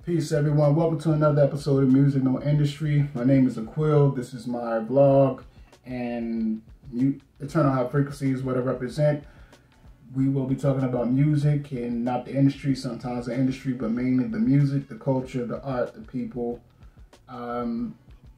Peace everyone, welcome to another episode of Music No Industry. My name is Aquil, this is my vlog, and Eternal High Frequency is what I represent. We will be talking about music and not the industry, sometimes the industry, but mainly the music, the culture, the art, the people.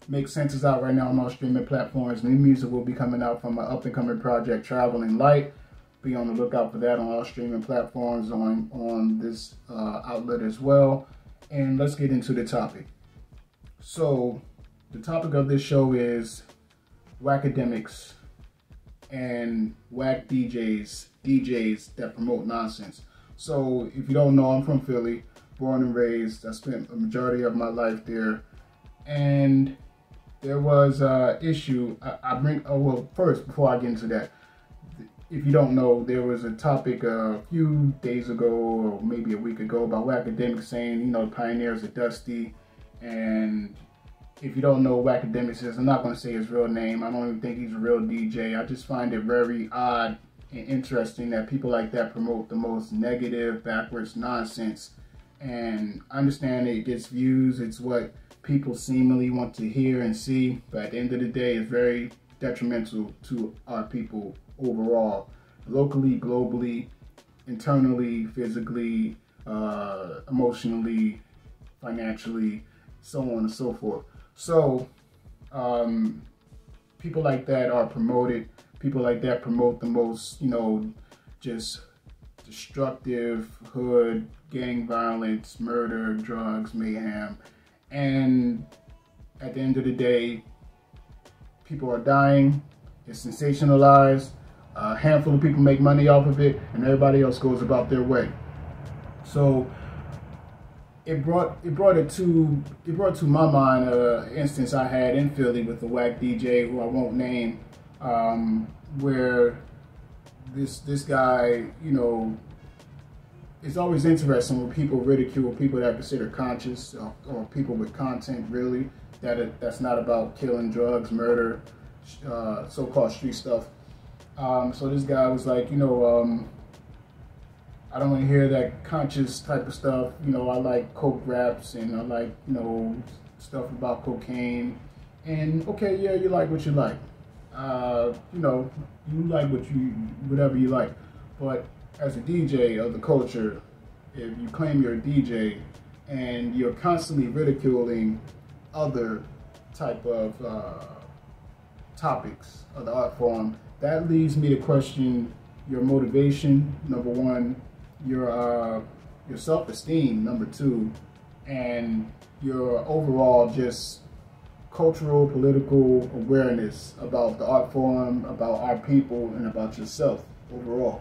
Make Sense is out right now on all streaming platforms. New music will be coming out from my up and coming project, Traveling Light. Be on the lookout for that on all streaming platforms on this outlet as well. And let's get into the topic. So the topic of this show is Wackademics and whack DJs that promote nonsense. So if you don't know, I'm from Philly, born and raised. I spent a majority of my life there, and there was an issue. First, before I get into that, if you don't know, there was a topic a few days ago, or maybe a week ago, about Wackademics saying, you know, the pioneers are dusty. And if you don't know who Wackademics is, I'm not going to say his real name. I don't even think he's a real DJ. I just find it very odd and interesting that people like that promote the most negative, backwards nonsense. And I understand it gets views. It's what people seemingly want to hear and see. But at the end of the day, it's very detrimental to our people overall, locally, globally, internally, physically, emotionally, financially, so on and so forth. So people like that are promoted. People like that promote the most, you know, just destructive hood, gang violence, murder, drugs, mayhem. And at the end of the day, people are dying. It's sensationalized. A handful of people make money off of it, and everybody else goes about their way. So it brought to my mind an instance I had in Philly with the Wack DJ, who I won't name, where this guy, you know, it's always interesting when people ridicule people that are considered conscious, or people with content really that's not about killing, drugs, murder, so-called street stuff. So this guy was like, you know, I don't want to hear that conscious type of stuff. You know, I like coke raps, and I like, you know, stuff about cocaine. And okay, yeah, you like what you like. You know, you like whatever you like. But as a DJ of the culture, if you claim you're a DJ and you're constantly ridiculing other type of topics of the art form, that leads me to question your motivation, number one, your self-esteem, number two, and your overall just cultural, political awareness about the art form, about our people, and about yourself overall.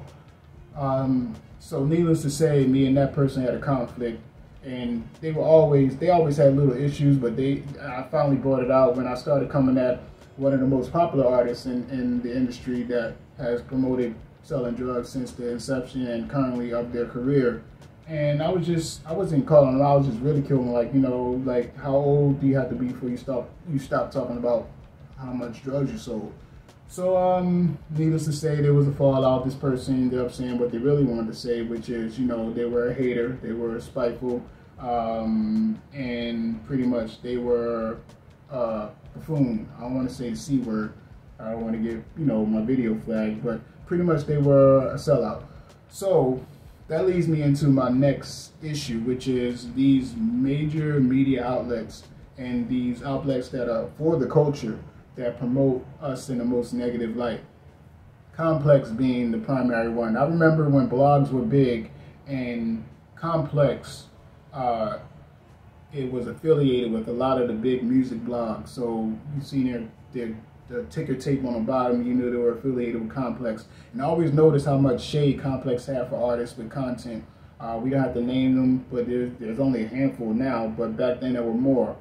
So needless to say, me and that person had a conflict, and they always had little issues, but I finally brought it out when I started coming at one of the most popular artists in the industry that has promoted selling drugs since the inception and currently of their career. And I wasn't calling them, I was just ridiculing, like, you know, like, how old do you have to be before you stop talking about how much drugs you sold? So needless to say, there was a fallout. This person ended up saying what they really wanted to say, which is, you know, they were a hater, they were spiteful, and pretty much they were buffoon. I don't want to say the C word. I don't want to get, you know, my video flagged, but pretty much they were a sellout. So that leads me into my next issue, which is these major media outlets and these outlets that are for the culture that promote us in the most negative light. Complex being the primary one. I remember when blogs were big, and Complex, it was affiliated with a lot of the big music blogs. So you see the ticker tape on the bottom, you knew they were affiliated with Complex. And I always noticed how much shade Complex had for artists with content. We don't have to name them, but there's only a handful now, but back then there were more.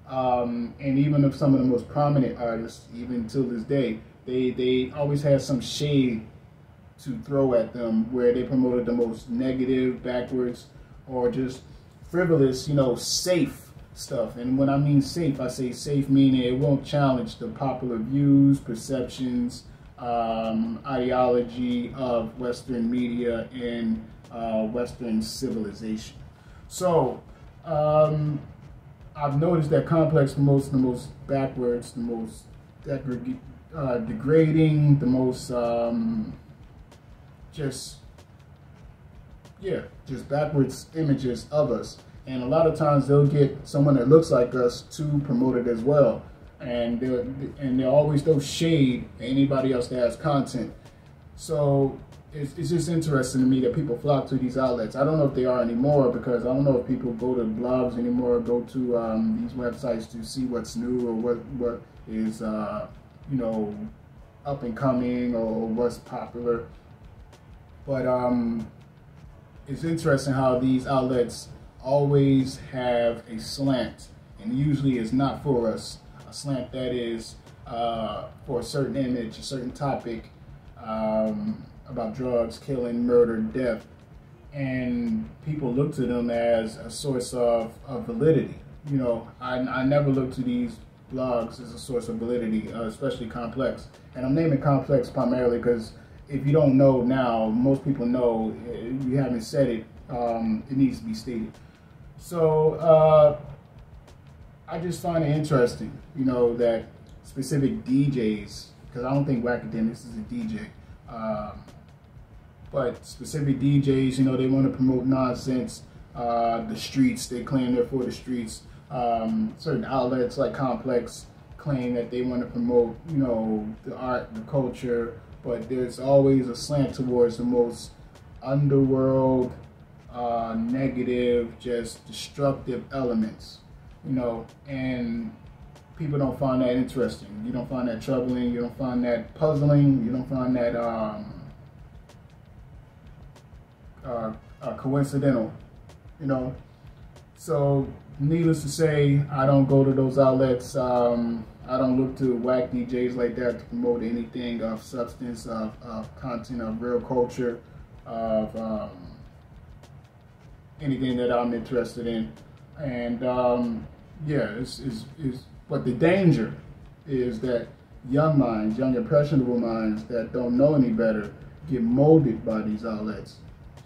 And even of some of the most prominent artists, even till this day, they always had some shade to throw at them, where they promoted the most negative, backwards, or just frivolous, you know, safe stuff. And when I mean safe, I say safe meaning it won't challenge the popular views, perceptions, ideology of Western media and Western civilization. So I've noticed that Complex promotes the most backwards, the most degrading, the most just backwards images of us. And a lot of times they'll get someone that looks like us to promote it as well. And they'll always throw shade at anybody else that has content. So it's just interesting to me that people flock to these outlets. I don't know if they are anymore, because I don't know if people go to blogs anymore, or go to these websites to see what's new or what is you know, up and coming, or what's popular. But it's interesting how these outlets always have a slant, and usually it's not for us. A slant that is for a certain image, a certain topic, about drugs, killing, murder, death, and people look to them as a source of validity. You know, I never look to these blogs as a source of validity, especially Complex. And I'm naming Complex primarily because if you don't know now, most people know. If you haven't said it, it needs to be stated. So I just find it interesting, you know, that specific DJs, because I don't think Wackademics is a DJ, but specific DJs, you know, they want to promote nonsense, the streets, they claim they're for the streets. Certain outlets like Complex claim that they want to promote, you know, the art, the culture, but there's always a slant towards the most underworld, negative, just destructive elements, you know, and people don't find that interesting. You don't find that troubling. You don't find that puzzling. You don't find that coincidental, you know. So needless to say, I don't go to those outlets. I don't look to whack DJs like that to promote anything of substance, of content, of real culture, of anything that I'm interested in. And yeah, but the danger is that young minds, young impressionable minds that don't know any better get molded by these outlets.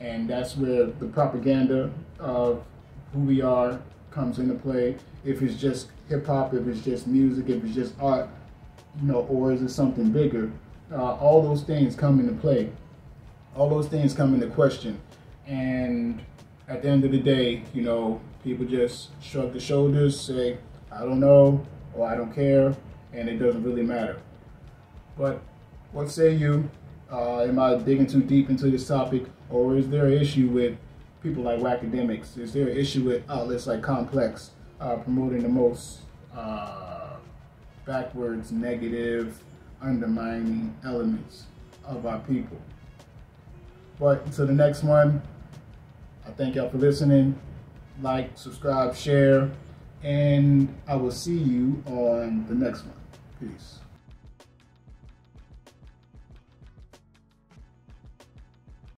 And that's where the propaganda of who we are comes into play. If it's just hip hop, if it's just music, if it's just art, you know, or is it something bigger? All those things come into play. All those things come into question. And at the end of the day, you know, people just shrug their shoulders, say, I don't know, or I don't care, and it doesn't really matter. But what say you? Am I digging too deep into this topic, or is there an issue with people like Wackademics? Is there an issue with outlets like Complex promoting the most backwards, negative, undermining elements of our people? But until the next one, I thank y'all for listening. Like, subscribe, share, and I will see you on the next one. Peace.